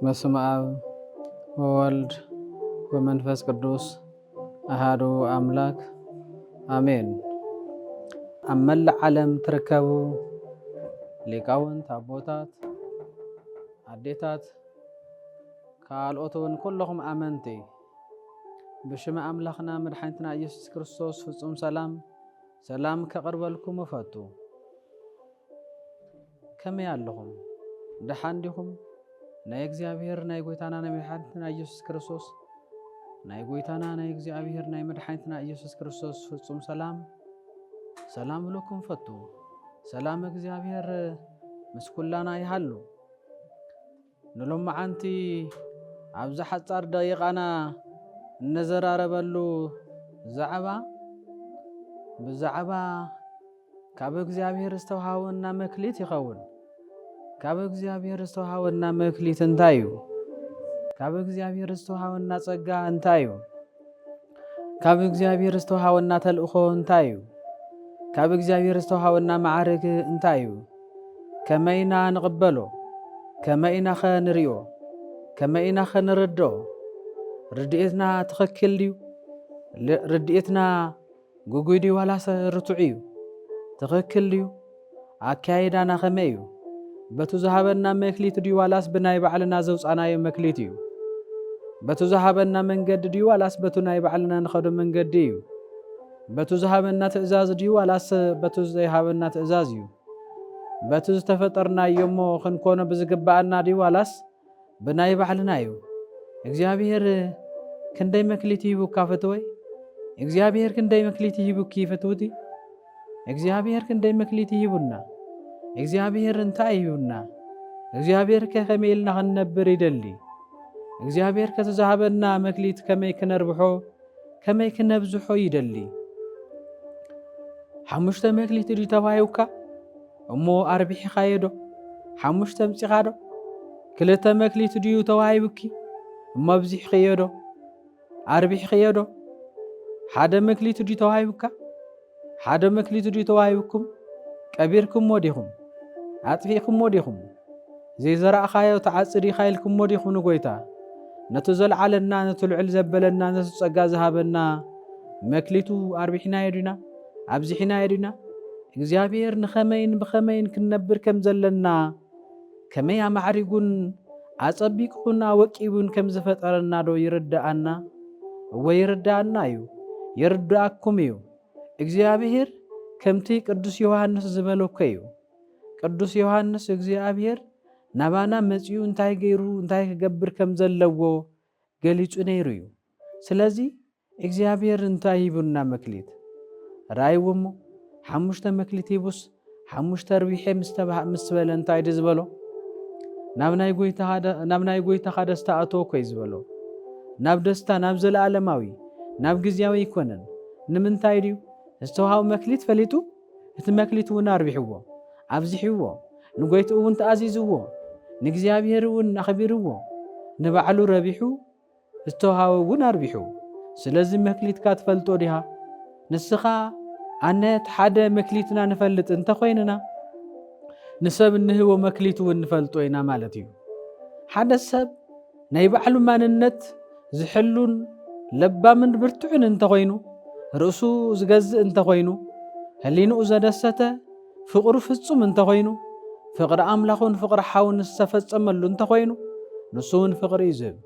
በስመ አብ ወወልድ ወመንፈስ ቅዱስ አሐዱ አምላክ አሜን። ኣብ መላእ ዓለም ትርከቡ ሊቃውንት ኣቦታት ኣዴታት ካልኦት እውን ኩለኹም ኣመንቲ ብሽመ ኣምላኽና መድሓኒትና ኢየሱስ ክርስቶስ ፍጹም ሰላም ከቕርበልኩም እፈቱ። ከመይ ኣለኹም? ደሓን ዲኹም? ናይ እግዚአብሔር ናይ ጎይታና ናይ መድሓኒትና ኢየሱስ ክርስቶስ ናይ ጎይታና ናይ እግዚአብሔር ናይ መድሓኒትና ኢየሱስ ክርስቶስ ፍጹም ሰላም ብለኩም ፈቱ። ሰላም እግዚአብሔር ምስ ኩላና ይሃሉ። ንሎማዓንቲ ኣብዚ ሓፃር ደቂቃና እንዘራረበሉ ብዛዕባ ካብ እግዚአብሔር ዝተውሃበና መክሊት ይኸውን። ካብ እግዚአብሔር ዝተውሃበና መክሊት እንታይ እዩ? ካብ እግዚአብሔር ዝተውሃበና ጸጋ እንታይ እዩ? ካብ እግዚአብሔር ዝተውሃበና ተልእኾ እንታይ እዩ? ካብ እግዚአብሔር ዝተውሃበና ማዕረግ እንታይ እዩ? ከመይና ንቕበሎ? ከመይና ኸ ንሪኦ? ከመይና ኸ ንርድኦ? ርድኤትና ትኽክል ድዩ? ርድኤትና ጉጉይ ድዩ ዋላሰ ርቱዕ እዩ? ትኽክል ድዩ? ኣካይዳና ኸመይ እዩ? በቱ ዝሃበና መክሊት ድዩ ዋላስ ብናይ ባዕልና ዘውፃናዮ መክሊት እዩ? በቱ ዝሃበና መንገዲ ድዩ ዋላስ በቱ ናይ ባዕልና ንኸዶ መንገዲ እዩ? በቱ ዝሃበና ትእዛዝ ድዩ ዋላስ በቱ ዘይሃበና ትእዛዝ እዩ? በቱ ዝተፈጠርናዮ እሞ ክንኮኖ ብዝግባአና ድዩ ዋላስ ብናይ ባዕልና እዩ? እግዚአብሔር ክንደይ መክሊት ይሂቡካ ፈትወይ? እግዚአብሔር ክንደይ መክሊት ይሂቡኪ ፈትውቲ? እግዚአብሔር ክንደይ መክሊት ይሂቡና? እግዚአብሔር እንታይ ይሁና? እግዚአብሔር ከመይ ኢልና ክንነብር ይደሊ? እግዚአብሔር ከተዛሃበና መክሊት ከመይ ክነርብሖ ከመይ ክነብዝሖ ይደሊ? 5 መክሊት ድዩ ተባሂብካ እሞ ኣርቢሕኻዮ ዶ? 5 ምፂኻ ዶ? 2 መክሊት ድዩ ተዋሂብኪ እሞ ኣብዚሕኽዮ ዶ? ኣርቢሕኽዮ ዶ? 1 መክሊት ድዩ ተዋሂብካ? 1 መክሊት ድዩ ተዋሂብኩም? ቀቢርኩምሞ ዲኹም? ኣጥፊእኩምሞ ዲኹም? ዘይዘራእኻዮ ተዓፅዲ ኢኻ ኢልኩምሞ ዲኹም? ንጎይታ ነቱ ዘለዓለና ነቱ ልዕል ዘበለና ነቱ ጸጋ ዝሃበና መክሊቱ ኣርቢሕናዮ ዲና? ኣብዚሕናዮ ዲና? እግዚአብሔር ንኸመይን ብኸመይን ክንነብር ከም ዘለና ከመይ ኣማዕሪጉን ኣጸቢቁን ኣወቂቡን ከም ዝፈጠረና ዶ ይርዳኣና? እወ ይርዳኣና እዩ፣ ይርዳኣኩም እዩ። እግዚአብሔር ከምቲ ቅዱስ ዮሐንስ ዝበለኮ እዩ። ቅዱስ ዮሐንስ እግዚአብሔር ናባና መጺኡ እንታይ ገይሩ እንታይ ክገብር ከም ዘለዎ ገሊጹ ነይሩ እዩ። ስለዚ እግዚአብሔር እንታይ ሂቡና መክሊት ራእይዎሞ 5 መክሊት ሂቡስ 5 ርቢሐ ምስ በለ እንታይ ድ ዝበሎ? ናብ ናይ ጎይታኻ ደስታ ኣተወ ኮይ ዝበሎ። ናብ ደስታ ናብ ዘለዓለማዊ ናብ ግዚያዊ ይኮነን። ንምንታይ ድዩ? ዝተውሃቡ መክሊት ፈሊጡ እቲ መክሊት እውን ኣርቢሕዎ ኣብዚሕዎ ንጎይትኡ እውን ተኣዚዝዎ ንእግዚአብሔር እውን ኣኽቢርዎ ንባዕሉ ረቢሑ ዝተውሃበ እውን ኣርቢሑ። ስለዚ መክሊትካ ትፈልጦ ዲኻ? ንስኻ ኣነ ሓደ መክሊትና ንፈልጥ እንተኾይንና ንሰብ እንህቦ መክሊት እውን ንፈልጦ ኢና ማለት እዩ። ሓደ ሰብ ናይ ባዕሉ ማንነት ዝሕሉን ለባምን ብርቱዕን እንተኾይኑ ርእሱ ዝገዝእ እንተኾይኑ ህሊንኡ ዘደሰተ ፍቕሩ ፍጹም እንተኾይኑ ፍቕሪ ኣምላኹን ፍቕሪ ሓውን ዝተፈጸመሉ እንተኾይኑ ንሱ እውን ፍቕሪ እዩ ዝህብ።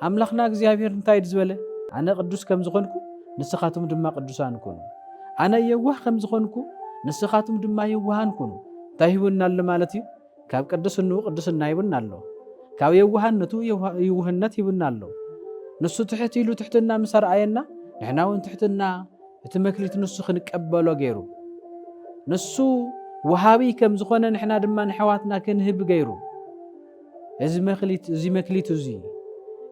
ኣምላኽና እግዚአብሔር እንታይ ዝበለ? ኣነ ቅዱስ ከም ዝኾንኩ ንስኻትም ድማ ቅዱሳን ኩኑ። ኣነ የዋህ ከም ዝኾንኩ ንስኻትም ድማ የዋሃን ኩኑ። እንታይ ሂቡና ኣሎ ማለት እዩ? ካብ ቅድስንኡ ቅድስና ሂቡና ኣሎ። ካብ የዋህነቱ ይውህነት ሂቡና ኣሎ። ንሱ ትሕት ኢሉ ትሕትና ምስ ኣርኣየና ንሕና እውን ትሕትና እቲ መክሊት ንሱ ክንቀበሎ ገይሩ ንሱ ወሃቢ ከም ዝኾነ ንሕና ድማ ንሕዋትና ክንህብ ገይሩ እዚ መክሊት እዚ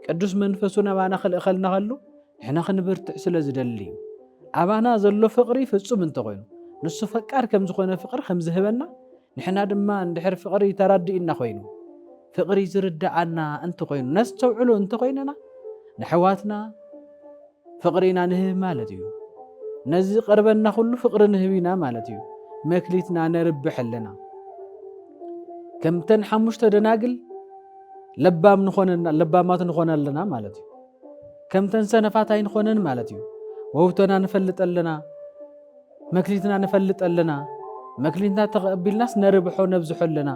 ቅዱስ መንፈሱ ናባና ክልእኸልና ከሉ ንሕና ክንብርትዕ ስለ ዝደሊ እዩ። ኣባና ዘሎ ፍቕሪ ፍጹም እንተኾይኑ ንሱ ፈቃር ከም ዝኾነ ፍቕሪ ከም ዝህበና ንሕና ድማ እንድሕር ፍቕሪ ተራዲእና ኮይኑ ፍቕሪ ዝርዳኣና እንተኾይኑ ነስተውዕሎ እንተኾይንና ንሕዋትና ፍቕሪና ንህብ ማለት እዩ። ነዚ ቀርበና ኩሉ ፍቕሪ ንህብ ኢና ማለት እዩ። መክሊትና ነርብሕ ኣለና ከምተን 5 ደናግል لبام نخوننا لبامات نخوننا مالتي كم تنسى نفاتين نخونن مالتي ووتنا نفلت لنا مكليتنا نفلت لنا مكليتنا تقبلناس نربحو نبزحو لنا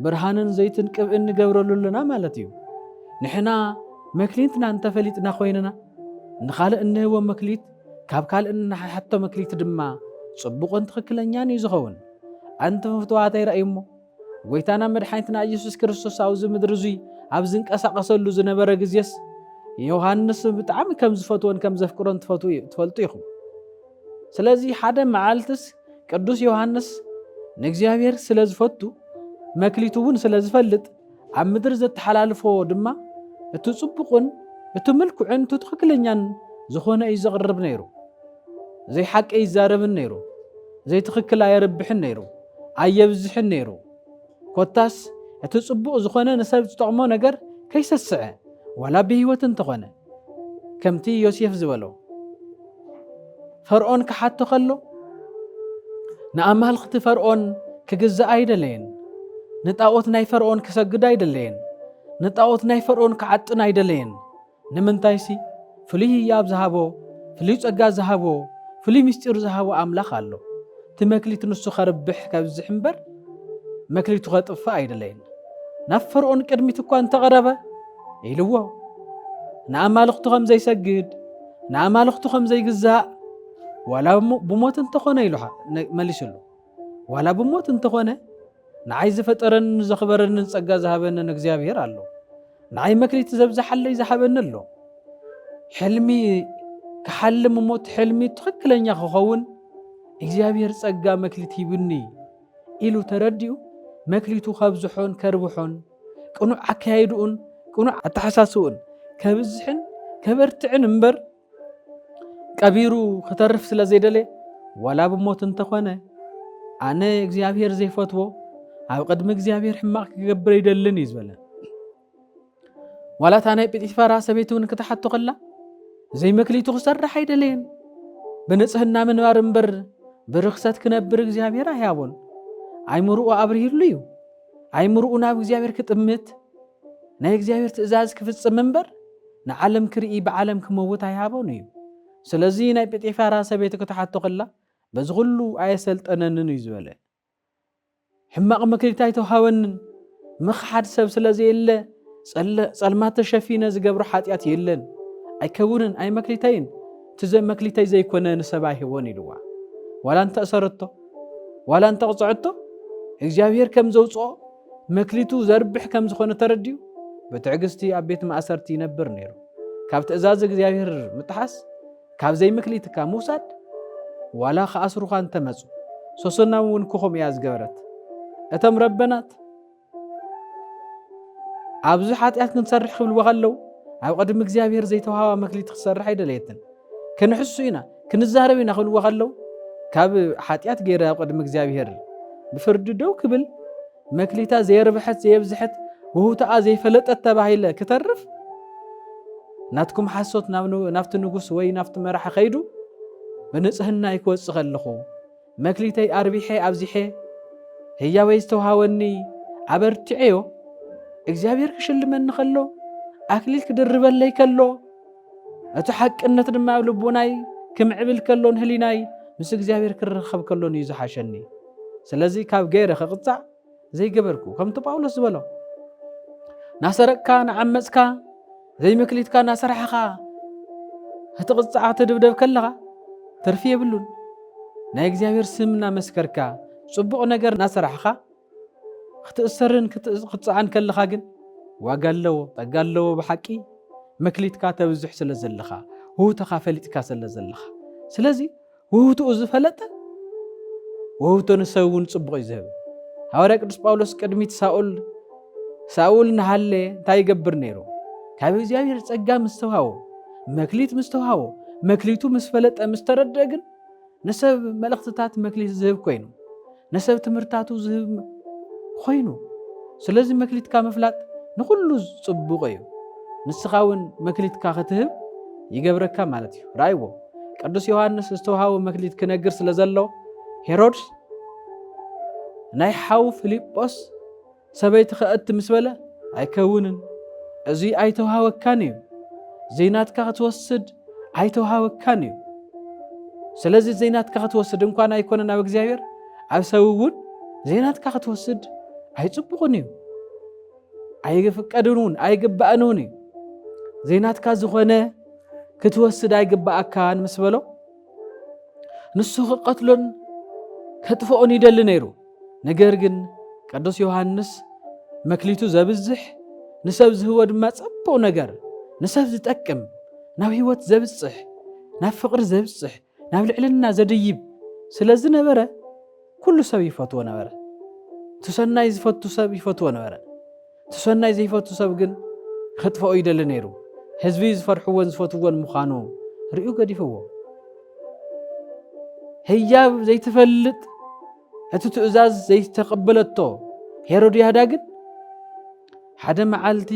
برهانن زيتن قبئن نقبرلو لنا مالتي نحنا مكليتنا انتفلتنا خويننا نخالق انه هو مكليت كاب كالئن حتى مكليت دما صبقون تخكلنيان يزخون أنت مفتوحاتي رأيمو ويتانا مدحينتنا إيسوس كريستوس أو زمدرزي أبزنك أساقسلو زنبرا غزيس يوحنس بتعامي كم زفتوان كم زفكرون تفلتو يخو سلازي حدا معالتس قدوس يوحنس نغزيابير سلازفتو مكليتوون سلازفلت عم مدر زتحلالفو دما اتو صبقون اتو ملكوعن اتو تخكلنيان زخونه اي زغرب نيرو زي حق اي زارب نيرو زي تخكل يربحن نيرو ايبزحن نيرو كوتاس اتو صبق زخونه نسب تطقمو ነገር كيسسع ولا بهيوت انتخونه كمتي يوسف زبلو فرعون كحاتو خلو نأمال خت فرعون كجزا ايدلين نطاوت ناي فرعون كسجد ايدلين نطاوت ناي فرعون كعطن ايدلين نمنتايسي فلي ياب زهابو فلي صقا زهابو فلي مستير زهابو املاخ الله تمكليت نسو خربح كبزح امبر مكليت خطف ايدلين نفرعون قدميت اكو انت قربه يلو نعمالختو خم زي سجد نعمالختو خم زي جزاء ولا بموت انت خونه يلوها مليشلو ولا بموت انت خونه نعايز فطرن زخبرن صقا زهابن እግዚአብሔር الله نعاي مكليت زبزح الله يزحبن له حلمي كحلم موت حلمي تخكلنيا خخون እግዚአብሔር صقا مكليت يبني إلو ترديو مكليتو خبزحون كربحون قنوع عكايدون قنوع اتحساسون كبزحن كبرتعن امبر كبيرو خترف سلازيدله ولا بموت انت خونه انا እግዚአብሔር زيفتو او قدم እግዚአብሔር حماق كغبر يدلن يزبله ولا تاني بيتفارا سبيتون كتحطو قلا زي مكليتو خسرح يدلين بنصحنا منبر امبر برخصت كنبر እግዚአብሔር አያቦን አይምሩኡ አብርሂልዩ አይምሩኡና እግዚአብሔር ክጥምት ናይ እግዚአብሔር ትእዛዝ ክፍጽም መንበር ንዓለም ክርኢ በዓለም ክመውት አይሃቦን እዩ ስለዚ ናይ ጴጤፋራ ሰቤት ከተሓቶ ቀላ በዝኹሉ አየሰልጠነንን እዩ ዝበለ ሕማቅ መክሊታይ ተሃወን ምኽሓድ ሰብ ስለዚ የለ ጸልማት ተሸፊነ ዝገብሩ ሓጢያት የለን አይከውንን አይ መክሊታይን ትዘ መክሊታይ ዘይኮነ ንሰባ ይሆን ይልዋ ولا انت أسرته ولا انت قصعته እግዚአብሔር كم زوصو مكليتو زربح كم زخونه ترديو بتعقستي ابيت ما أسرتي نبر نيرو كاب تأزاز እግዚአብሔር متحس كاب زي مكليتك موساد ولا خاسرو خان تمصو سوسنا ونكوخم ياز جبرت اتم ربنات ابز حاتيات كنسرح خبل وغلو او قدم እግዚአብሔር زيتوها مكليت خسرح يدليتن كنحسوينا كنزاربينا خبل وغلو كاب حاتيات غير قدم እግዚአብሔር بفرد دو كبل مكليتا زي ربحت زي بزحت وهو تا زي فلطت تباهيله كترف ناتكم حسوت نافت نغوس وي نافت مرح خيدو بنصحنا يكوص خلخو مكليتي اربيحي ابزيحي هيا ويستوهاوني عبرتعيو እግዚአብሔር كشلمن خلو اكليل كدربلي كلو اتو حقنت دما لبوناي كمعبل كلون هليناي مس እግዚአብሔር كرخب كلون يزحاشني سلازي كاب غيره خقصع زي جبركو كم تباولس بلو ناسركا نعمصكا زي مكليتكا ناسرحخا هتقصع تدبدب كلغا ترفيه بلون نا እግዚአብሔር سمنا مسكركا صبق ነገር ناسرحخا ክትእሰርን ክትጽዓን ከለኻ ግን ዋጋለው ጠጋለው በሐቂ መክሊትካ ተብዝሕ ስለዘለኻ ወውተኻ ፈሊጥካ ስለዘለኻ ስለዚ ወውቱ ዝፈለጠ ወውቱ ንሰውን ጽብቕ ይዘብ ሐዋርያ ቅዱስ ጳውሎስ ቀድሚት ሳኡል ንሃለ እንታይ ይገብር ነይሩ ካብ እግዚአብሔር ጸጋ ምስተዋው መክሊት ምስተዋው መክሊቱ ምስፈለጠ ምስተረደግን ነሰብ መልእኽትታት መክሊት ዝህብ ኮይኑ ነሰብ ትምህርታቱ ዝህብ ኮይኑ ስለዚ መክሊትካ መፍላጥ ንኹሉ ጽብቕ እዩ ንስኻውን መክሊትካ ክትህብ ይገብረካ ማለት እዩ ራይዎ ቅዱስ ዮሐንስ ዝተዋሃው መክሊት ክነግር ስለዘሎ ሄሮድስ ናይ ሓው ፊልጶስ ሰበይቲ ኸእት ምስ በለ ኣይከውንን أزي أيتوها وكانيو زينات كاتوسد أيتوها وكانيو سلازي زينات كاتوسد إنكوانا يكون أنا بجزائر أبسوون زينات كاتوسد أيتبقونيو أيجفك أدرون أيجبأنوني زينات كازخونة كتوسد أيجبأ كان مسبلو نسوق قتلون كتفقون يدل نيرو نجرجن قدوس يوحنس مكليتو زبزح نسب هو دما صبو ነገር نسب زتقم ናብ ህይወት ዘብጽሕ ናብ ፍቅሪ ዘብጽሕ ናብ ልዕልና ዘድይብ ስለዚ ነበረ ኩሉ ሰብ ይፈትዎ ነበረ ተሰናይ ዝፈቱ ሰብ ይፈትዎ ነበረ ተሰናይ ዘይፈቱ ሰብ ግን ክጥፈኦ ይደል ነይሩ ህዝቢ ዝፈርሕዎን ዝፈትዎን ምዃኑ ርኡ ገዲፍዎ ህያብ ዘይተፈልጥ እቲ ትእዛዝ ዘይተቀበለቶ ሄሮድያዳ ግን ሓደ መዓልቲ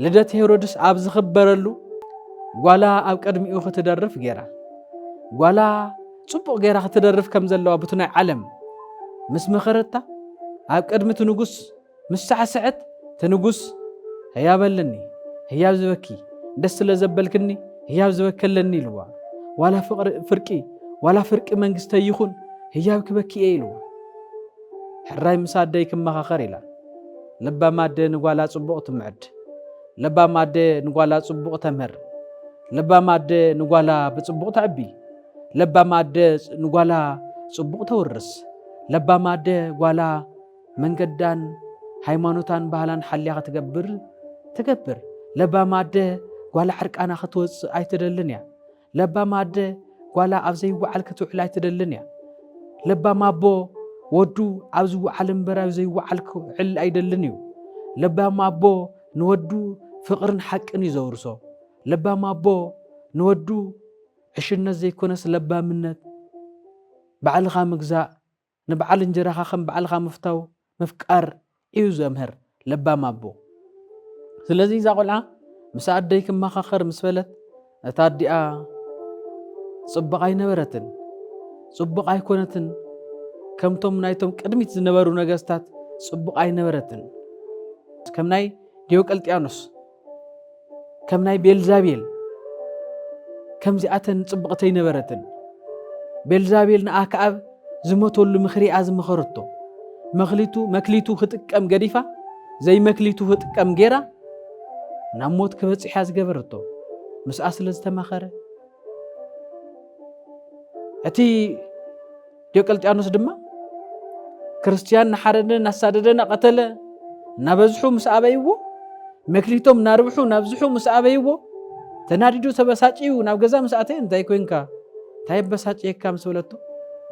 ልደት ሄሮድስ ኣብ ዝኽበረሉ ጓላ ኣብ ቀድሚኡ ክትደርፍ ገይራ ጓላ ጽቡቕ ገይራ ክትደርፍ ከም ዘለዋ ብትናይ ዓለም ምስ መኸረታ ኣብ ቀድሚት ንጉስ ምስ ሳዕስዐት ተንጉስ ህያበለኒ ህያብ ዝበኪ ደስ ስለ ዘበልክኒ ህያብ ዝበከለኒ ኢልዋ ዋላ ፍርቂ ዋላ ፍርቂ መንግስተ ይኹን ህያብ ክበኪ ኢልዋ ሕራይ ምሳደይ ክመኻኸር ኢላ لبا ماده نقوالا صبوق تمعد لبا ماده نقوالا صبوق تمر لبا ماده نقوالا بصبوق تعبي لبا ماده نقوالا صبوق تورس لبا ماده قوالا منقدان هايمانوتان بهلان حليا تكبر لبا ماده قوالا حرقانا ختوص ايتدلنيا لبا ماده قوالا ابزي وعل كتوحل ايتدلنيا لبا مابو ودو عبزو علم براو زي وعلكو عل ايدلنيو لبا مابو نودو فقرن حقن يزورسو لبا مابو نودو عشنا زي كونس لبا منت بعلخا مغزاء نبعل انجراخا خم بعلخا مفتاو مفكار ايو زمهر لبا مابو سلازي إذا قلعا مساعد ديكم مخاخر مسفلت اتادئا صبقاي نبرتن صبقاي كونتن كمتم نايتم قدميت زنبرو نغستات صبق اي نبرتن كم ناي ديوقلطيانوس كم ناي بيلزابيل كم زياتن صبقتي نبرتن بيلزابيل ناكاب زموتول مخري از مخرتو مكليتو خطقم غديفا زي مكليتو خطقم غيرا ناموت كبصح از غبرتو مس اصل زتمخره اتي ديوقلطيانوس دما ክርስቲያን نحردن نساددن قتل نبزحو مسابيو مكليتوم ناربحو نبزحو مسابيو تناديدو تبساچيو ناب غزا مساته انتاي كوينكا تاي بساچيكا مسولتو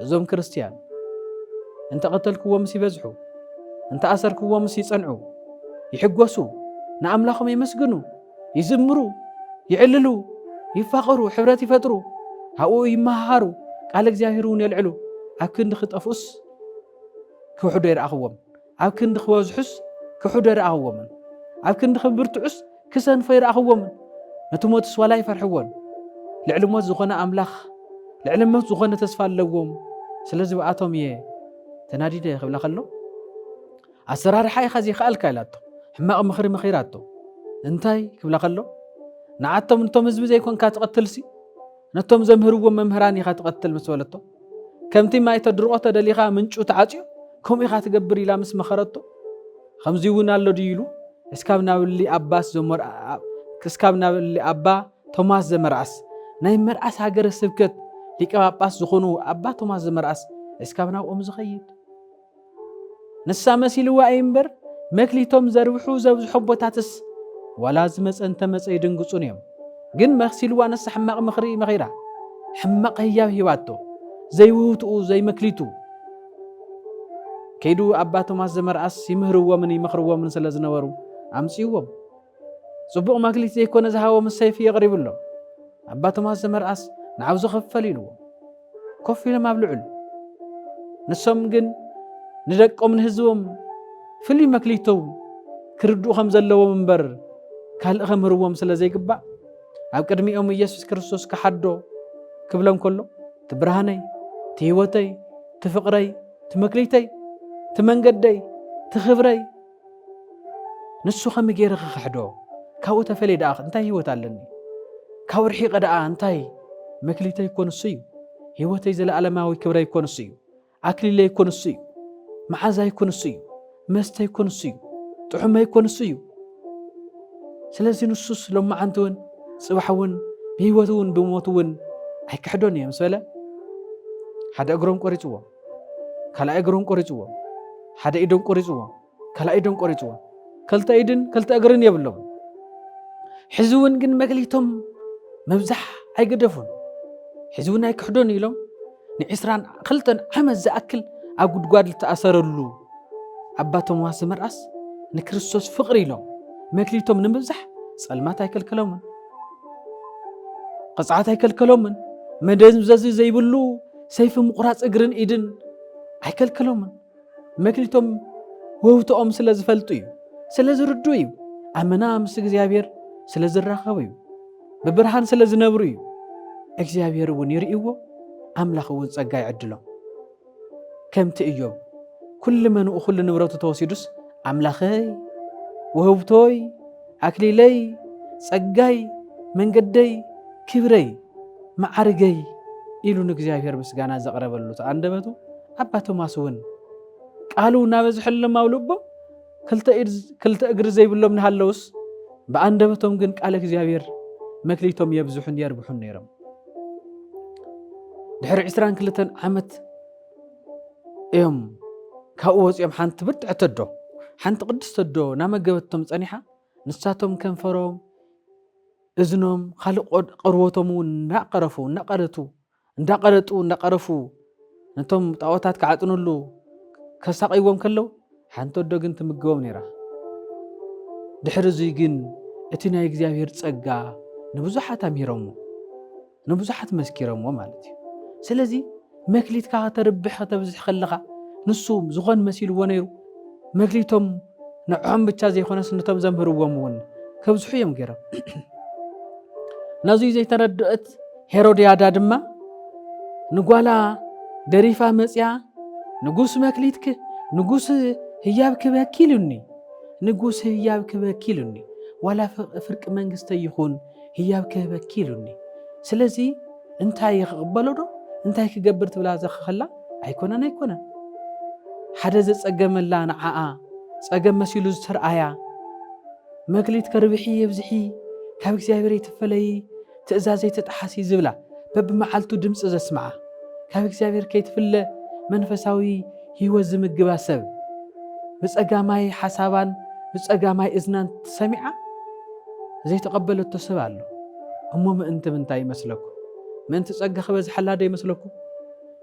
ازوم ክርስቲያን انت قتلكو مسيبزحو انت اسركو مسيصنعو يحغسو ناملاخم يمسغنو يزمرو يعللو يفاقرو حبرات يفطرو هاو يمهارو قال እግዚአብሔርን يلعلو اكن خطفوس كحد يرأخوهم عب كند خوازحس كحد يرأخوهم عب كند خبرتعس كسن فيرأخوهم نتموت سوالا يفرحون لعلمات زخنا أملاخ لعلمات زخنا تسفال لهم سلازي وقاتهم تنادي ده خبلا خلو السرار حي خزي خال كايلاتو حماق مخيراتو انتاي خبلا خلو نعاتهم انتم زبزي يكون كاتقتلسي نتم زمهروا ممهراني كاتقتل مسولتو كمتي ما يتدرؤوا تدليخا منشو تعاطيو كم إخات جبر إلى مس مخرطه خمزيونا الله ديلو إسكابنا اللي أباس زمر إسكابنا اللي أبا توماس زمرأس نايم مرأس هاجر السبكت ليك أباس زخونو أبا توماس زمرأس إسكابنا زخيد نسامة سيلوا أيمبر مكلي توم زروحو زوج حبوتاتس ولازم أنت مسيدن قصونيهم جن مغسلوا نس حماق مخري مغيرة حماق هي هيواتو زي ووتو زي مكليتو كيدو أبا توماس زمرأس يمهروا من يمخروا من سلازنورو أمسيوهم صبغ ماكليت يكون زهاو من السيف يغرب له أبا توماس زمرأس نعوز خفليلو كفي لما بلعل نسوم جن ندقوا من هزوم فلي ماكليتو كردو خمزلو منبر كهل خمروا مسلا زي قبا أب قدمي يسوع كريستوس كحدو كبلهم كله تبرهاني تهوتي تفقري تمكليتي تمنقدي تخبري ንሱ ኸም ገይረ ክሕዶ ካብኡ ተፈለይ ደኣ እንታይ ህይወት ኣለኒ ካብ ርሒቐ ደኣ እንታይ መክሊተይ ይኮንሱ እዩ ህይወተይ ዘለዓለማዊ ክብረይ ይኮንሱ እዩ ኣክሊለይ ይኮንሱ እዩ መዓዛ ይኮንሱ እዩ መስተይ ይኮንሱ እዩ ጥዑመይ ይኮንሱ እዩ ስለዚ ንሱስ ሎማዓንቲ እውን ጽባሕ እውን ብህይወት እውን ብሞት እውን ኣይክሕዶን እየ ምስ በለ ሓደ እግሮም ቆሪፅዎ ካልኣይ እግሮም ቆሪፅዎ ሓደ ኢዶም ቆሪፅዎ ካልኣይ ኢዶም ቆሪፅዎ ክልተ ኢድን ክልተ እግርን የብሎም ሕዚ እውን ግን መክሊቶም መብዛሕ ኣይገደፉን ሕዚ እውን ኣይክሕዶን ኢሎም ን22 ዓመት ዝኣክል ኣብ ጉድጓድ ዝተኣሰረሉ ኣባቶም ዋስ መርኣስ ንክርስቶስ ፍቕሪ ኢሎም መክሊቶም ንምብዛሕ ጸልማት ኣይከልከሎምን ቅፅዓት ኣይከልከሎምን መደንዘዚ ዘይብሉ ሰይፊ ምቁራፅ እግርን ኢድን ኣይከልከሎምን መክሊቶም ወውቶኦም ስለ ዝፈልጡ እዩ ስለ ዝርዱ እዩ ኣመና ምስ እግዚኣብሔር ስለ ዝራኸቡ እዩ ብብርሃን ስለ ዝነብሩ እዩ እግዚኣብሔር እውን ይርእይዎ ኣምላኽ እውን ጸጋ ይዕድሎም ከምቲ እዮም ኩሉ መንኡ ኩሉ ንብረቱ ተወሲዱስ ኣምላኸይ ወህብቶይ ኣክሊለይ ጸጋይ መንገደይ ክብረይ ማዕርገይ ኢሉ ንእግዚኣብሔር ምስጋና ዘቕረበሉ ተኣንደበቱ ኣባ ቶማስ እውን ቃሉ እናበዝሐሎም ኣብ ልቦ ክልተ እግሪ ዘይብሎም ንሃለውስ ብኣንደበቶም ግን ቃል እግዚአብሔር መክሊቶም የብዝሑን የርብሑን ነይሮም ድሕሪ 22 ዓመት እዮም ካብኡ ወፂኦም ሓንቲ ብርትዕት ኣዶ ሓንቲ ቅድስቲ ኣዶ ናመገበቶም ጸኒሓ ንሳቶም ከንፈሮም እዝኖም ካልእ ቅርቦቶም እንዳቀረጡ ነቶም ጣዖታት ክዓጥኑሉ ከሳቂዎም ከለው ሓንቲ ኣዶ ግን ትምገቦም ነይራ ድሕሪ እዚ ግን እቲ ናይ እግዚአብሔር ጸጋ ንብዙሓት ኣምሂሮሞ ንብዙሓት መስኪሮሞ ማለት እዩ ስለዚ መክሊትካ ተርብሕ ተብዝሕ ከለኻ ንሱ ዝኾን መሲልዎ ነይሩ መክሊቶም ንዖም ብቻ ዘይኮነስ ነቶም ዘምህርዎም እውን ከብዝሑ እዮም ገይሮም ናዙይ ዘይተረድአት ሄሮድያዳ ድማ ንጓላ ደሪፋ መጽያ ንጉስ መክሊትክ ንጉስ ህያብ ክበኪሉኒ ንጉስ ህያብ ክበኪሉኒ ዋላ ፍርቂ መንግስተ ይኹን ህያብ ክበኪሉኒ ስለዚ እንታይ ይኽበሎ ዶ እንታይ ክገብር ትብላ ዘኸላ ኣይኮነን ሓደ ዘጸገመላ ንዓኣ ጸገም መሲሉ ዝተርኣያ መክሊት ከርብሒ የብዝሒ ካብ እግዚአብሔር ይትፈለይ ትእዛዘይ ተጣሓሲ ዝብላ በብመዓልቱ ድምፂ ዘስማዓ ካብ እግዚአብሔር ከይትፍለ መንፈሳዊ ህይወት ዝምግባ ሰብ ብጸጋማይ ሓሳባን ብጸጋማይ እዝናን ሰሚዓ ዘይተቐበለቶ ሰብ ኣሎ እሞ ምእንቲ ምንታይ ይመስለኩ ምእንቲ ጸጋ ክበዝሐላ ዶ ይመስለኩ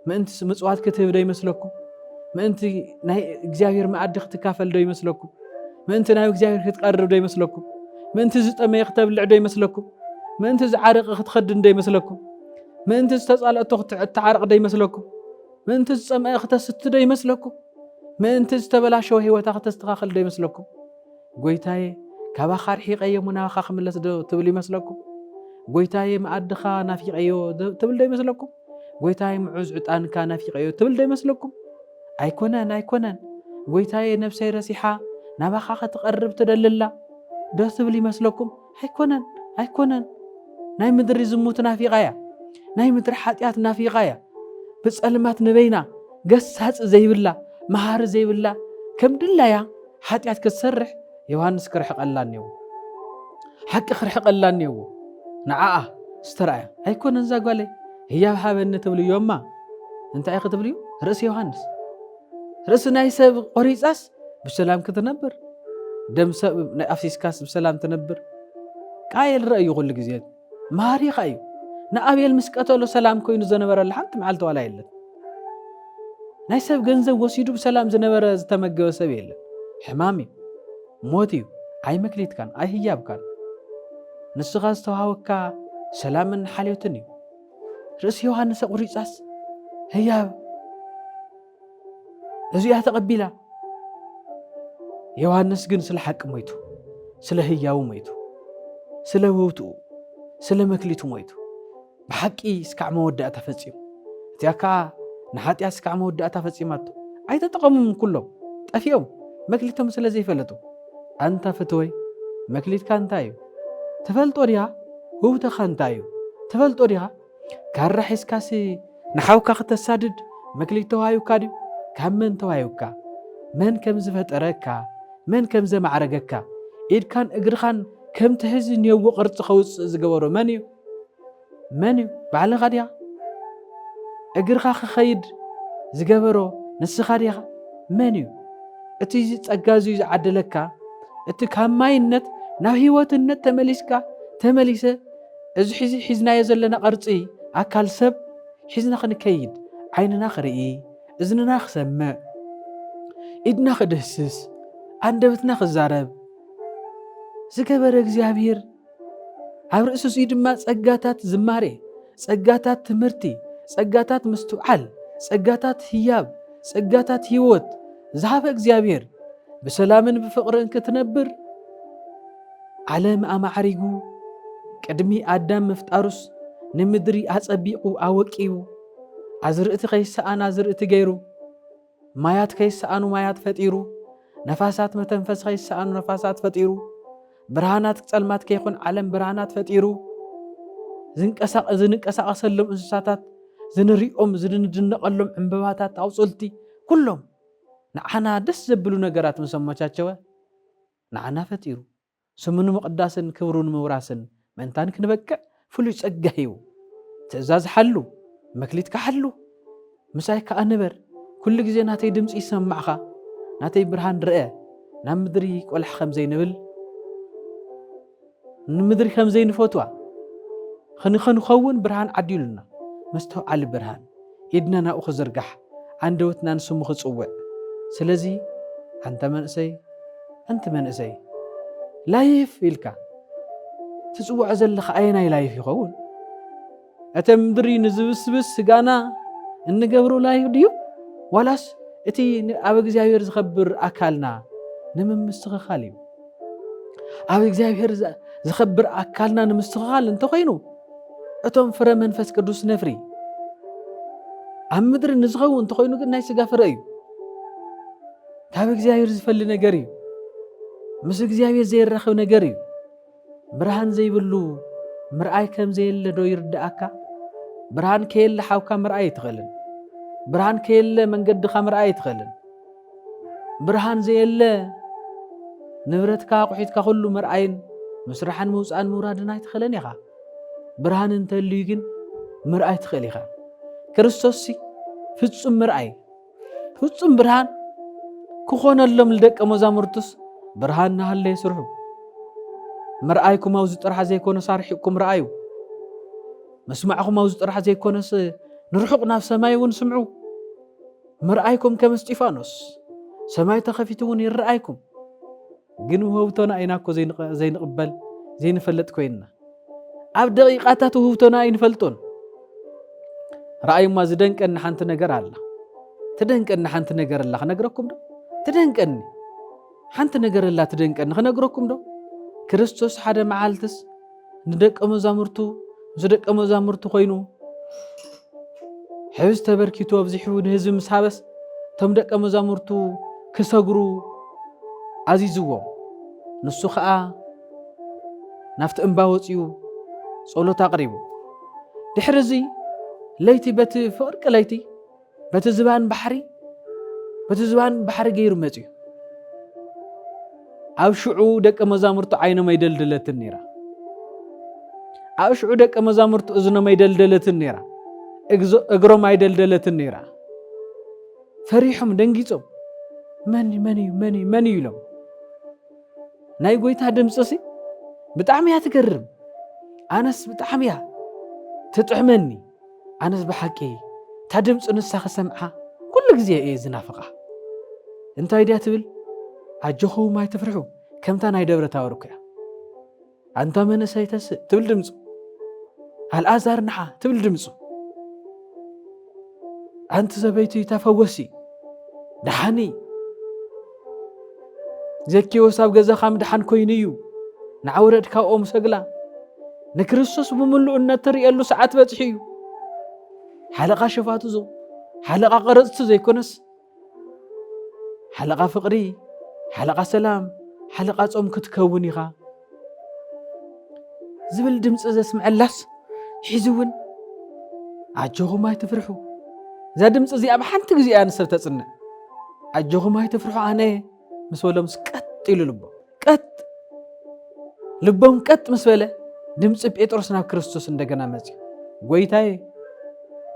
ምእንቲ ምጽዋት ክትህብ ዶ ይመስለኩ ምእንቲ ናይ እግዚአብሔር መኣዲ ክትካፈል ዶ ይመስለኩ ምእንቲ ናይ እግዚአብሔር ክትቀርብ ዶ ይመስለኩ ምእንቲ ዝጠመየ ክትብልዕ ዶ ይመስለኩ ምእንቲ ዝዓረቀ ክትኸድን ዶ ይመስለኩ ምእንቲ ዝተጻልአቶ ክትዓርቕ ዶ ይመስለኩ ምእንቲ ዝጸመየ ክተስት ዶ ይመስለኩ ምእንቲ ዝተበላሸወ ህይወታ ክተስተኻኸል ዶ ይመስለኩ ጎይታዬ ካባኻ ርሒቐዮ ናባኻ ክምለስ ዶ ትብል ይመስለኩ ጎይታዬ መኣድኻ ናፊቐዮ ትብል ዶ ይመስለኩ ጎይታዬ ምዑዝ ዕጣንካ ናፊቐዮ ትብል ዶ ይመስለኩ ኣይኮነን ጎይታዬ ነፍሰይ ረሲሓ ናባኻ ክትቐርብ ትደልላ ዶ ትብል ይመስለኩም ኣይኮነን ናይ ምድሪ ዝሙት ናፊቓያ ናይ ምድሪ ሓጢኣት ናፊቓያ ብጸልማት ንበይና ገሳጽ ዘይብላ መሃሪ ዘይብላ ከም ድላያ ሓጢኣት ክትሰርሕ ዮሐንስ ክርሕቐላን እዩ ሓቂ ክርሕቐላን እዩ ንዓኣ ዝተርኣያ ኣይኮነን ዛጓለይ ህያብ ሃበኒ ትብል እዮማ እንታይ ክትብል እዩ ርእሲ ዮሐንስ ርእሲ ናይ ሰብ ቆሪጻስ ብሰላም ክትነብር ደም ሰብ ናይ ኣፍሲስካስ ብሰላም ትነብር ቃየል ረእዩ ኩሉ ግዜ ማሪኻ እዩ ንኣቤል ምስ ቀተሎ ሰላም ኮይኑ ዝነበረሉ ሓንቲ መዓልቲ ዋላ የለን ናይ ሰብ ገንዘብ ወሲዱ ብሰላም ዝነበረ ዝተመገበ ሰብ የለን ሕማም እዩ ሞት እዩ ኣይ መክሊትካን ኣይ ህያብካን ንስኻ ዝተዋሃወካ ሰላምን ሓልዮትን እዩ ርእሲ ዮሐንስ ቁሪጻስ ህያብ እዚኣ ተቐቢላ ዮሐንስ ግን ስለ ሓቂ ሞይቱ ስለ ህያው ሞይቱ ስለ ውውትኡ ስለ መክሊቱ ሞይቱ ብሓቂ እስካዕ መወዳእታ ፈጺሙ እቲኣ ከዓ ንሓጢኣት እስካዕ መወዳእታ ፈጺማቶ ኣይተጠቐሙም ኩሎም ጠፊኦም መክሊቶም ስለ ዘይፈለጡ أنت فتوي مكليت كان تايو تفلت أريها هو تخان تايو تفلت أريها كان رحيس كاسي نحاوكا ختسادد مكليت توايو كاديو كمن توايوكا من كم زفت أركا من كم زم عرقكا إذ كان إجرخان كم تهزن يو قرط خوص زجورو منيو بعلى غاديا إجرخا خيد زجورو نسخاريا منيو أتيجي تأجازي عدلكا أتكاماينت نهيوات النت تمليسة إذ حزنا يزلنا قرطي أكل سب حزنا خنكيد عيننا خرئي إذننا خسمع إدنا خدهسس عندبتنا خزارب زكبر እግዚአብሔር ኣብ ርእሱ ድማ ጸጋታት ዝማሬ ጸጋታት ትምህርቲ ጸጋታት ምስትውዓል ጸጋታት ህያብ ጸጋታት ህይወት ዝሃበ እግዚአብሔር በሰላምን በፍቅርን ክትነብር ዓለም ኣማዕሪጉ ቅድሚ ኣዳም ምፍጣሩስ ንምድሪ ኣጸቢቁ ኣወቂቡ ኣዝርእቲ ከይሰኣና ኣዝርእቲ ገይሩ ማያት ከይሰኣኑ ማያት ፈጢሩ ነፋሳት መተንፈስ ከይሰኣኑ ነፋሳት ፈጢሩ ብርሃናት ጸልማት ከይኹን ዓለም ብርሃናት ፈጢሩ ዝንቀሳቀሰሎም እንስሳታት ዝንሪኦም ዝንድነቀሎም ዕምበባታት ኣውጽልቲ ኩሎም ንዓና ደስ ዘብሉ ነገራት መሰሞቻቸወ ንዓና ፈጢሩ ስሙን መቅዳስን ክብሩን መውራስን መንታን ክንበቅዕ ፍሉይ ጸጋ ሂቡ ትእዛዝ ሓሉ መክሊት ካሓሉ ምሳይ ከዓ ንበር ኩሉ ግዜ ናተይ ድምፂ ይሰማዕኻ ናተይ ብርሃን ርአ ናብ ምድሪ ቆልሕ ከም ዘይንብል ንምድሪ ከም ዘይንፈትዋ ክንኸውን ብርሃን ዓዲሉና መስተውዓሊ ብርሃን ኢድና ናኡ ክዝርጋሕ አንደበትና ንስሙ ክጽውዕ ስለዚ አንተ መንእሰይ ላይፍ ኢልካ ትጽውዕ ዘለኻ ኣየናይ ላይፍ ይኸውን እተ ምድሪ ንዝብስብስ ስጋና እንገብሮ ላይፍ ድዩ ዋላስ እቲ ኣብ እግዚአብሔር ዝኸብር ኣካልና ንምምስትኽኻል እዩ ኣብ እግዚአብሔር ዝኸብር ኣካልና ንምስትኽኻል እንተኾይኑ እቶም ፍረ መንፈስ ቅዱስ ነፍሪ ኣብ ምድሪ ንዝኸውን እንተኾይኑ ግን ናይ ስጋ ፍረ እዩ ካብ እግዚአብሔር ዝፈሊ ነገር እዩ ምስ እግዚአብሔር ዘይራኸብ ነገር እዩ ብርሃን ዘይብሉ ምርኣይ ከም ዘየለ ዶ ይርዳእካ ብርሃን ከየለ ሓውካ ምርኣይ ትኽእልን ብርሃን ከየለ መንገድኻ ምርኣይ ትኽእልን ብርሃን ዘየለ ንብረትካ ቁሒትካ ኩሉ ምርኣይን መስራሕን መውፃእን ምውራድን ኣይትኽእልን ኢኻ ብርሃን እንተልዩ ግን ምርኣይ ትኽእል ኢኻ ክርስቶስ ፍጹም ምርኣይ ፍጹም ብርሃን ክኾነሎም ልደቀ መዛሙርቱስ ብርሃን ናሃለ ይስርሑ ምርኣይኩም ኣውዚ ጥራሕ ዘይኮነ ሳርሒኩም ረኣዩ መስማዕኩም ኣውዚ ጥራሕ ዘይኮነስ ንርሑቕ ናብ ሰማይ እውን ስምዑ ምርኣይኩም ከም እስጢፋኖስ ሰማይ ተኸፊቱ እውን ይረኣይኩም ግን ውህብቶና ኣይናኮ ዘይንቕበል ዘይንፈለጥ ኮይንና ኣብ ደቂቃታት ውህብቶና ኣይንፈልጦን ረኣዩማ ዝደንቀኒ ሓንቲ ነገር ኣላ ትደንቀኒ ሓንቲ ነገር ኣላ ክነግረኩም ዶ ትደንቀኒ ሓንቲ ነገር ኣላ ትደንቀኒ ክነግረኩም ዶ ክርስቶስ ሓደ መዓልትስ ንደቀ መዛሙርቱ ኮይኑ ሕብስ ተበርኪቱ ኣብዚሑ ንህዝቢ ምሳበስ ቶም ደቀ መዛሙርቱ ክሰግሩ ኣዚዝዎም ንሱ ከዓ ናፍቲ እምባ ወፂኡ ጸሎት ኣቕሪቡ ድሕሪዚ ለይቲ በቲ ፍቅርቂ ለይቲ በቲ ዝባን ባሕሪ ገይሩ መፅዩ ኣብ ሽዑ ደቀ መዛሙርቱ ዓይኖም ኣይደልደለትን ነይራ ኣብ ሽዑ ደቀ መዛሙርቱ እዝኖም ኣይደልደለትን ነይራ እግሮም ኣይደልደለትን ነይራ ፈሪሖም ደንጊጾም መን ኢሎም ናይ ጎይታ ድምፅሲ ብጣዕሚ እያ ትገርም ኣነስ ብጣዕሚ እያ ትጥዕመኒ ኣነስ ብሓቂ እታ ድምፂ ንሳ ክሰምዓ ኩሉ ግዜ እየ ዝናፍቓ እንታይ ድያ ትብል ኣጆኹም ኣይትፍርሑ ከምታ ናይ ደብረ ታቦር እያ ኣንታ መንእሰይ ተስእ ትብል ድምፁ ኣልዓዛር ንሓ ትብል ድምፁ ኣንቲ ሰበይቲ ተፈወሲ ደሓኒ ዘኪዮስ ኣብ ገዛኻ ምድሓን ኮይኑ እዩ ንዓውረድካ ኦም ሰግላ ንክርስቶስ ብምሉእነት ትሪእየሉ ሰዓት በፅሒ እዩ ሓለቓ ሽፋቱ ዞ ሓለቓ ቀረፅቲ ዘይኮነስ ሓለቓ ፍቕሪ ሓለቓ ሰላም حلقاتهم كتكونيها زبل دمص زسمع اللاس حيزون عجوغو ما يتفرحوا زا دمص زي اب حنت غزي ان سب تصنع عجوغو ما يتفرحوا انا مسولم قط يلو لبو قط لبهم قط مسبله دمص بيتروس نا كريستوس እንደገና መጽ ጎይታዬ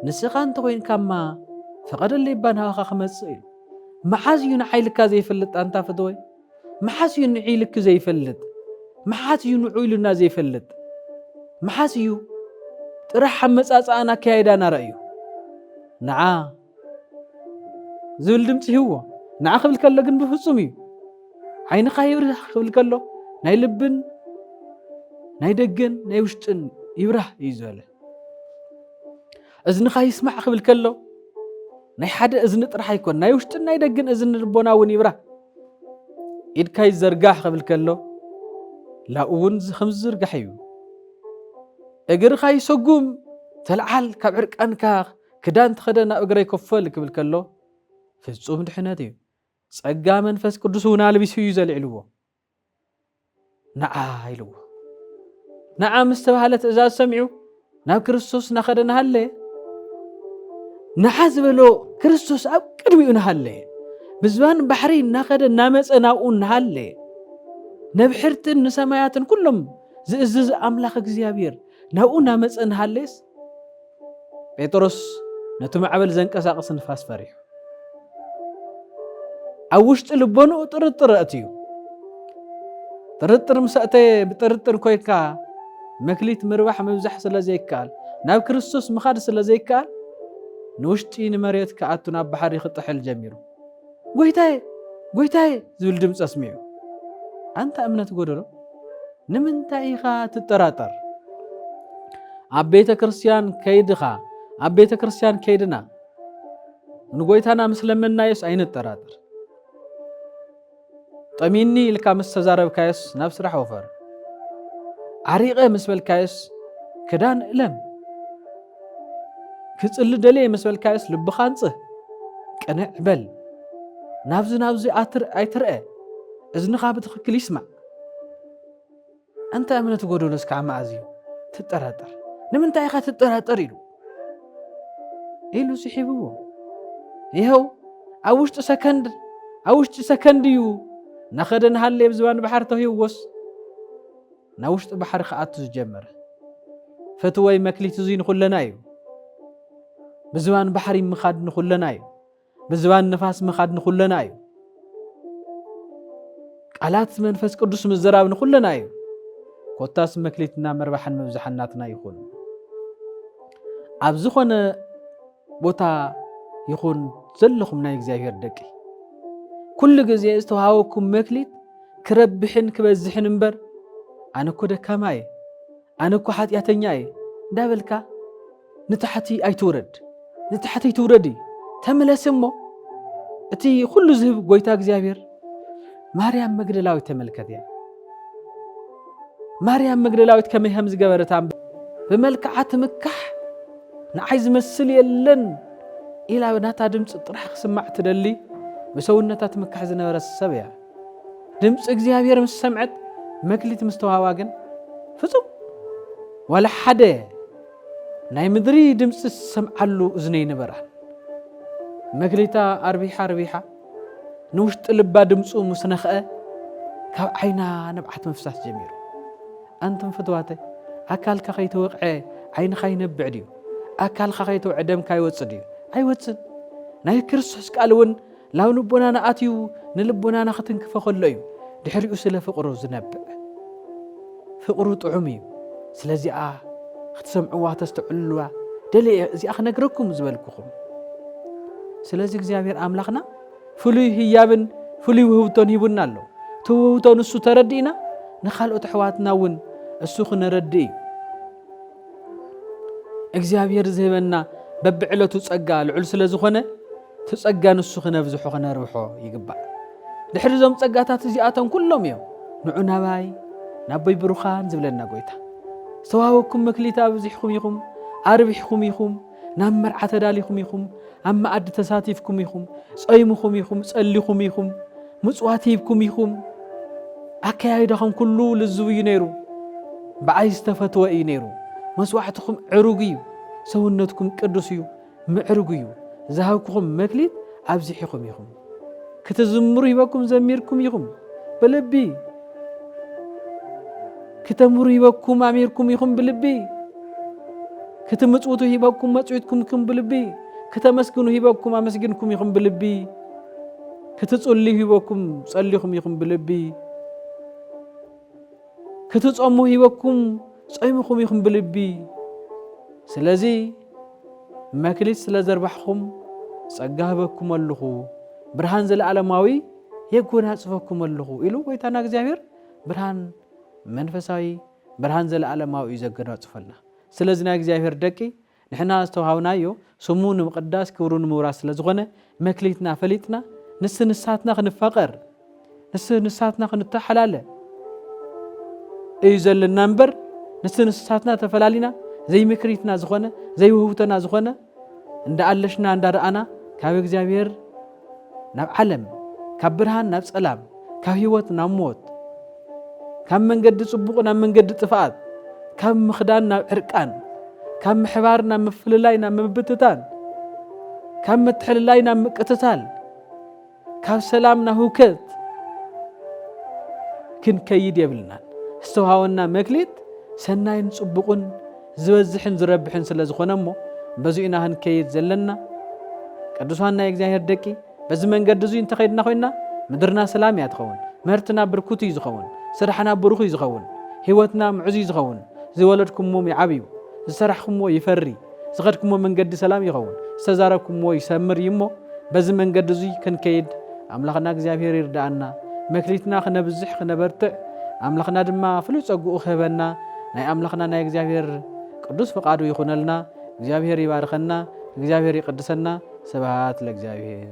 ንስኻ እንተ ኮይንካማ ፈቀደልይ ባንሃኻ ክመጽእ ኢሉ መሓዝ እዩ ንዓይልካ ዘይፈልጥ አንታ ፈተወይ መሓዝ እዩ ንዒልክ ዘይፈልጥ መሓዝ እዩ ንዑይሉና ዘይፈልጥ መሓዝ እዩ ጥራሕ መጻጻእና ካይዳና ረእዩ ንዓ ዝብል ድምጽ ይህዎ ንዓ ክብል ከሎ ግን ብፍጹም እዩ ዓይንኻ ይብርህ ክብል ከሎ ናይ ልብን ናይ ደገን ናይ ውሽጥን ይብራህ እዩ ዘለ እዝንኻ ይስማዕ ክብል ከሎ ናይ ሓደ እዝኒ ጥራሕ ኣይኮን ናይ ውሽጥን ናይ ደገን እዝኒ ልቦና እውን ይብራህ ኢድካ ይዘርጋሕ ክብል ከሎ ላኡውን ከም ዝርጋሕ እዩ እግርኻ ይሰጉም ተልዓል ካብ ዕርቃንካ ክዳን ተኸደና እግረይ ከፈል ክብል ከሎ ፍጹም ድሕነት እዩ ጸጋ መንፈስ ቅዱስ እውን አልቢሱ እዩ ዘልዕልዎ ንዓ ኢልዎ ንዓ ምስ ተባሃለ ትእዛዝ ሰሚዑ ናብ ክርስቶስ ናኸደና ሃለ ንዓ ዝበሎ ክርስቶስ ኣብ ቅድሚኡ ናሃለ ብዝባን ባሕሪ ናኸደ ናመፀ ናብኡ ናሃለ ነብሕርትን ንሰማያትን ኩሎም ዝእዝዝ ኣምላኽ እግዚአብሔር ናብኡ ናመፀ ናሃለስ ጴጥሮስ ነቲ ማዕበል ዘንቀሳቅስ ንፋስ ፈሪሑ ኣብ ውሽጢ ልቦኑ ጥርጥር ኣትዩ ጥርጥር ምሰእተ ብጥርጥር ኮይካ መክሊት ምርባሕ መብዛሕ ስለ ዘይከኣል ናብ ክርስቶስ ምኻድ ስለ ዘይከኣል ንውሽጢ ንመሬት ከኣቱ ናብ ባሕሪ ክጥሕል ጀሚሩ ጎይታዬ ጎይታዬ ዝብል ድምፂ ኣስሚዑ አንተ እምነት ጎደሎ ንምንታይ ኢኻ ትጠራጠር ኣብ ቤተ ክርስቲያን ከይድኻ ኣብ ቤተ ክርስቲያን ከይድና ንጎይታና ምስለመናየስ ኣይንጠራጠር ጠሚኒ ኢልካ ምስ ተዛረብካየስ ናብ ስራሕ ወፈር ዓሪቐ ምስ በልካየስ ክዳን እለም ክጽሊ ደልየ ምስ በልካየስ ልብኻ አንጽህ ቅንዕ በል ናብዚ ኣይትርአ እዝንኻ ብትኽክል ይስማዕ አንተ እምነት ጎደሎስ ከዓ ማእዝዩ ትጠራጠር ንምንታይ ኢኻ ትጠራጠር ኢሉ ሲሒብዎ ይኸው ኣብ ውሽጢ ሰከንድ እዩ ናኸደን ሃለየ ብዝባን ባሕሪ ተሂውዎስ ናብ ውሽጢ ባሕሪ ከኣቱ ዝጀመረ ፈትወይ መክሊት እዙይ ንኹለና እዩ ብዝባን ባሕሪ ምኻድ ንኹለና እዩ ብዝባን ነፋስ ምኻድ ንኹለና እዩ ቃላት መንፈስ ቅዱስ ምዝራብ ንኹለና እዩ ኮታስ መክሊትና መርባሕን መብዛሕናትና ይኹን ኣብ ዝኾነ ቦታ ይኹን ዘለኹም ናይ እግዚአብሔር ደቂ ኩሉ ግዜ ዝተዋሃበኩም መክሊት ክረብሕን ክበዝሕን እምበር ኣነኮ ደካማ እየ ኣነኮ ሓጢአተኛ እየ እንዳበልካ ንታሕቲ ኣይትውረድ ተመለስ እሞ እቲ ኩሉ ዝህብ ጎይታ እግዚአብሔር ማርያም መግደላዊት ተመልከት እያ ማርያም መግደላዊት ከመይ ከም ዝገበረታ ብመልክዓ ትምካሕ ንዓይ ዝመስል የለን ኢላ ናታ ድምፂ ጥራሕ ክስማዕ ትደሊ بسوونتا تمكح زنبر السبيع دمس እግዚአብሔር ምስ ሰምዐት መክሊት ምስተዋዋግን ፍጹም ወላ ሓደ ናይ ምድሪ ድምጽ ሰምዓሉ እዝነይ ነበራ መክሊታ አርቢሓ ንውሽጥ ልባ ድምጹ ምስነኸ ካብ ዓይና ነብዓት መፍሳስ ጀሚሩ አንተም ፈትዋተ አካልካ ከይተወቅዐ ዓይንኻ ይነብዕ ድዩ አካልካ ከይተወቅዐ ደምካ ይወጽእ ድዩ ኣይወጽን ናይ ክርስቶስ ቃልውን ላው ልቦናና አትዩ ንልቦናና ክትንክፈ ከሎ እዩ ድሕሪኡ ስለ ፍቅሩ ዝነብዕ ፍቅሩ ጥዑም እዩ ስለዚኣ ክትሰምዕዋ ተስተዕልዋ ደልየ እዚኣ ክነግረኩም ዝበልኩኹም ስለዚ እግዚአብሔር አምላኽና ፍሉይ ህያብን ፍሉይ ውህብቶን ሂቡና ኣሎ ተውህብቶን እሱ ተረዲእና ንኻልኦት ኣሕዋትና እውን እሱ ክነረዲ እዩ እግዚአብሔር ዝህበና በብዕለቱ ጸጋ ልዑል ስለ ዝኾነ ተጸጋ ንሱ ክነብዝሖ ክነርብሖ ይግባእ ድሕሪ ዞም ጸጋታት እዚኣቶም ኩሎም እዮም ንዑ ናባይ ናበይ ብሩኻን ዝብለና ጎይታ ዝተዋሃበኩም መክሊት ኣብዚሕኩም ኢኹም ኣርቢሕኩም ኢኹም ናብ መርዓ ተዳሊኹም ኢኹም ኣብ መኣዲ ተሳቲፍኩም ኢኹም ጸይሙኹም ኢኹም ጸሊኹም ኢኹም ምጽዋት ሂብኩም ኢኹም أكايدهم كله للزوي نيرو بعايز تفتوى نيرو مسوعتكم عروقيو سونتكم قدسيو معرقيو زهاوكم مكليت أبزحكم يخم كتزمروا يبكم زميركم يخم بلبي كتمروا يبكم أميركم يخم بلبي كتمصوتوا يبكم مصوتكم يخم بلبي كتمسكنوا يبكم أمسكنكم يخم بلبي كتصلي يبكم صليكم يخم بلبي كتصوموا يبكم صيمكم يخم بلبي سلازي مكليت سلازربحكم صقابكم اللهو برهان زلعلماوي يكون هصفكم اللهو إلو ويتانا እግዚአብሔር برهان منفساوي برهان زلعلماوي يزغنا صفلنا سلازنا እግዚአብሔር ደቂ نحنا استوهاونايو سمون مقداس كبرون موراس ስለዝኾነ مكليتنا فليتنا نسنساتنا خنفقر نسنساتنا خنتحلاله ايزلنا نبر نسنساتنا تفلالينا زي مكريتنا زخونه زي وهوتنا زخونه እንደ አለሽና እንዳራአና ካብ እግዚአብሔር ናብ ዓለም ካብ ብርሃን ናብ ጸላም ካብ ህይወት ናብ ሞት ካብ መንገዲ ጽቡቕ ናብ መንገዲ ጥፋት ካብ ምኽዳን ናብ ዕርቃን ካብ ምሕባር ናብ ምፍልላይ ናብ ምብትታን ካብ ምትሕልላይ ናብ ምቅትታል ካብ ሰላም ናብ ሁከት ክንከይድ የብልናል ዝተውሃወና መክሊት ሰናይን ጽቡቕን ዝበዝሕን ዝረብሕን ስለ ዝኾነሞ በዚህና هنكيد زلنا قدسنا እግዚአብሔር ደቂ በዚ መንገድ ዙ እንተኸይድና ኮይና ምድርና ሰላም ያትኸውን መርትና ብርኩት ይዝኸውን ስራሕና ብሩኽ ይዝኸውን ህይወትና ምዕዙ ይዝኸውን ዝወለድኩሞ ይዓብዩ ዝሰራሕኩሞ ይፈሪ ዝኸድኩሞ መንገዲ ሰላም ይኸውን ዝተዛረብኩሞ ይሰምር ይሞ በዚ መንገድ ዙ ክንከይድ አምላኽና እግዚአብሔር ይርዳአና መክሊትና ክነብዝሕ ክነበርትዕ አምላኽና ድማ ፍሉይ ጸጉኡ ክህበና ናይ አምላኽና ናይ እግዚአብሔር ቅዱስ ፈቃዱ ይኹነልና እግዚአብሔር ይባርከና እግዚአብሔር ይቀድሰና ስብሐት ለእግዚአብሔር